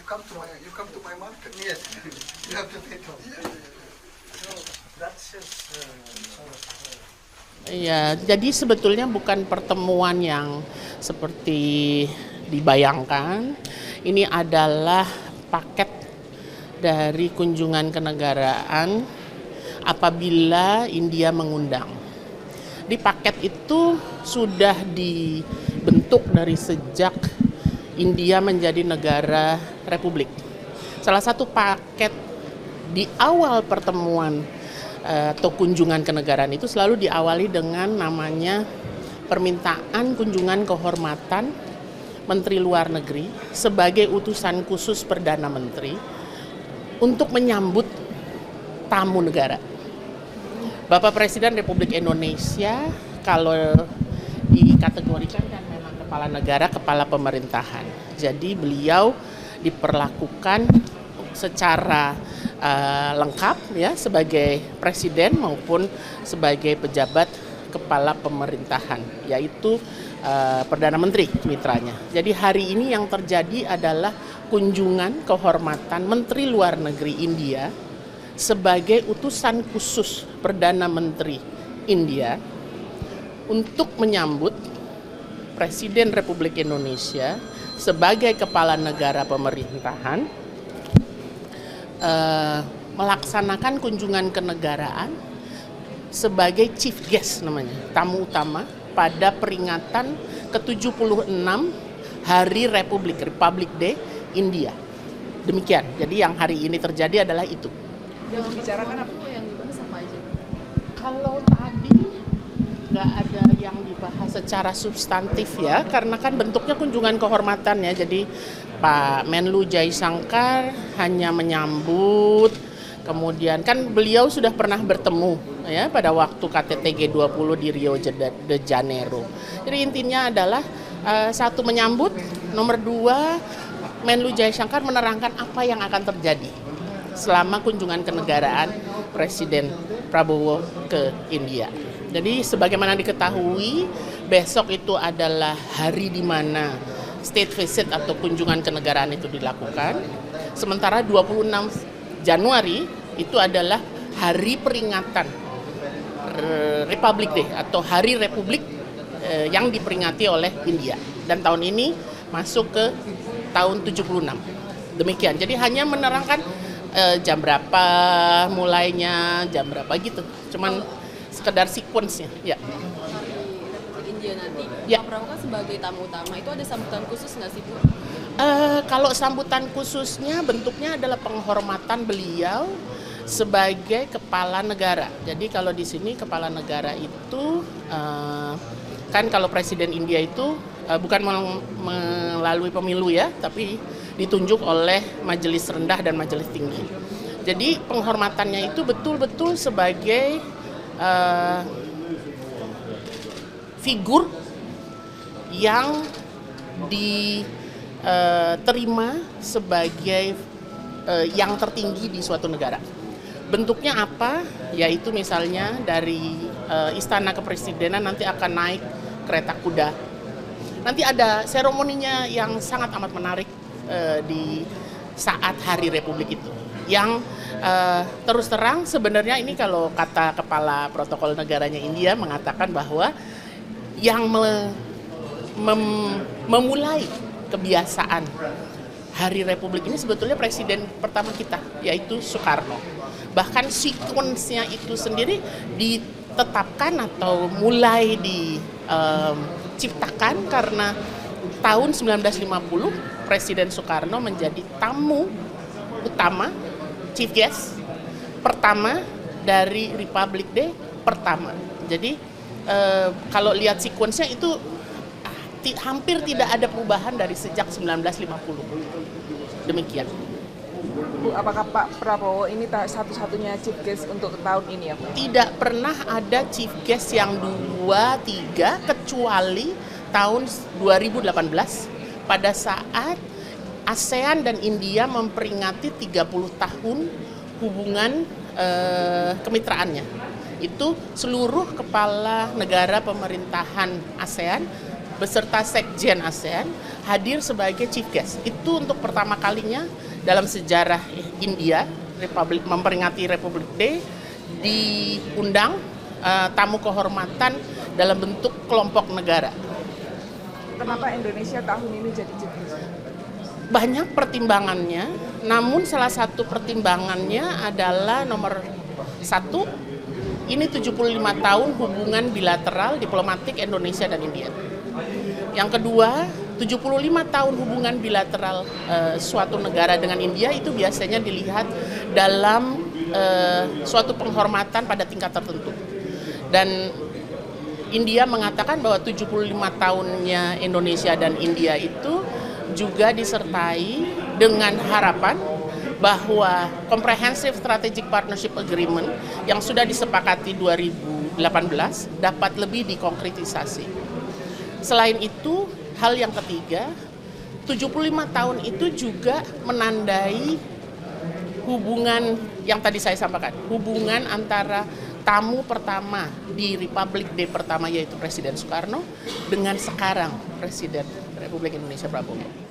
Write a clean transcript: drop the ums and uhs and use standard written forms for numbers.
you come to my market. Yes, you have to pay toll. So that's just Iya, jadi sebetulnya bukan pertemuan yang seperti dibayangkan. Ini adalah paket dari kunjungan kenegaraan apabila India mengundang. Di paket itu sudah dibentuk dari sejak India menjadi negara republik. Salah satu paket di awal pertemuan atau kunjungan kenegaraan itu selalu diawali dengan namanya permintaan kunjungan kehormatan Menteri Luar Negeri sebagai utusan khusus Perdana Menteri untuk menyambut tamu negara. Bapak Presiden Republik Indonesia kalau dikategorikan kan memang kepala negara, kepala pemerintahan. Jadi beliau diperlakukan secara lengkap ya sebagai presiden maupun sebagai pejabat kepala pemerintahan, yaitu Perdana Menteri mitranya. Jadi hari ini yang terjadi adalah kunjungan kehormatan Menteri Luar Negeri India sebagai utusan khusus Perdana Menteri India untuk menyambut Presiden Republik Indonesia sebagai kepala negara pemerintahan melaksanakan kunjungan kenegaraan sebagai chief guest namanya, tamu utama pada peringatan ke-76 Hari Republik Day India. Demikian. Jadi yang hari ini terjadi adalah itu. Yang dibicarakan apa yang dibahas apa aja? Kalau tadi nggak ada yang dibahas secara substantif ya, karena kan bentuknya kunjungan kehormatan ya. Jadi Pak Menlu Jaishankar hanya menyambut, kemudian kan beliau sudah pernah bertemu ya pada waktu KTT G20 di Rio de Janeiro. Jadi intinya adalah satu menyambut, nomor dua Menlu Jaishankar menerangkan apa yang akan terjadi selama kunjungan kenegaraan Presiden Prabowo ke India. Jadi sebagaimana diketahui besok itu adalah hari di mana state visit atau kunjungan kenegaraan itu dilakukan. Sementara 26 Januari itu adalah hari peringatan Republic Day atau Hari Republik yang diperingati oleh India. Dan tahun ini masuk ke tahun 76. Demikian. Jadi hanya menerangkan jam berapa mulainya, jam berapa gitu. Cuman sekedar sequence-nya. Ya. India nanti, Ya. Pak Prabowo kan sebagai tamu utama itu ada sambutan khusus nggak sih Bu? Kalau sambutan khususnya bentuknya adalah penghormatan beliau sebagai kepala negara. Jadi kalau di sini kepala negara itu kan kalau Presiden India itu bukan melalui pemilu ya, tapi ditunjuk oleh majelis rendah dan majelis tinggi. Jadi penghormatannya itu betul-betul sebagai figur yang diterima sebagai yang tertinggi di suatu negara. Bentuknya apa? Yaitu misalnya dari Istana Kepresidenan nanti akan naik kereta kuda. Nanti ada seremoninya yang sangat amat menarik di saat Hari Republik itu. Yang terus terang sebenarnya ini kalau kata kepala protokol negaranya India mengatakan bahwa yang memulai kebiasaan Hari Republik ini sebetulnya presiden pertama kita, yaitu Soekarno. Bahkan sequence-nya itu sendiri ditetapkan atau mulai diciptakan karena tahun 1950 Presiden Soekarno menjadi tamu utama, chief guest pertama dari Republic Day pertama. Jadi kalau lihat sequence-nya itu hampir tidak ada perubahan dari sejak 1950. Demikian. Bu, apakah Pak Prabowo ini satu-satunya chief guest untuk tahun ini ya Bu? Tidak pernah ada chief guest yang 2-3 kecuali tahun 2018 pada saat ASEAN dan India memperingati 30 tahun hubungan kemitraannya. Itu seluruh kepala negara pemerintahan ASEAN beserta Sekjen ASEAN hadir sebagai chief guest. Itu untuk pertama kalinya dalam sejarah India, memperingati Republic Day, diundang tamu kehormatan dalam bentuk kelompok negara. Kenapa Indonesia tahun ini jadi chief guest? Banyak pertimbangannya, namun salah satu pertimbangannya adalah nomor satu, ini 75 tahun hubungan bilateral diplomatik Indonesia dan India. Yang kedua, 75 tahun hubungan bilateral suatu negara dengan India itu biasanya dilihat dalam suatu penghormatan pada tingkat tertentu. Dan India mengatakan bahwa 75 tahunnya Indonesia dan India itu juga disertai dengan harapan bahwa Comprehensive Strategic Partnership Agreement yang sudah disepakati 2018 dapat lebih dikonkretisasi. Selain itu, hal yang ketiga, 75 tahun itu juga menandai hubungan yang tadi saya sampaikan, hubungan antara tamu pertama di Republic Day pertama yaitu Presiden Soekarno dengan sekarang Presiden Republik Indonesia Prabowo.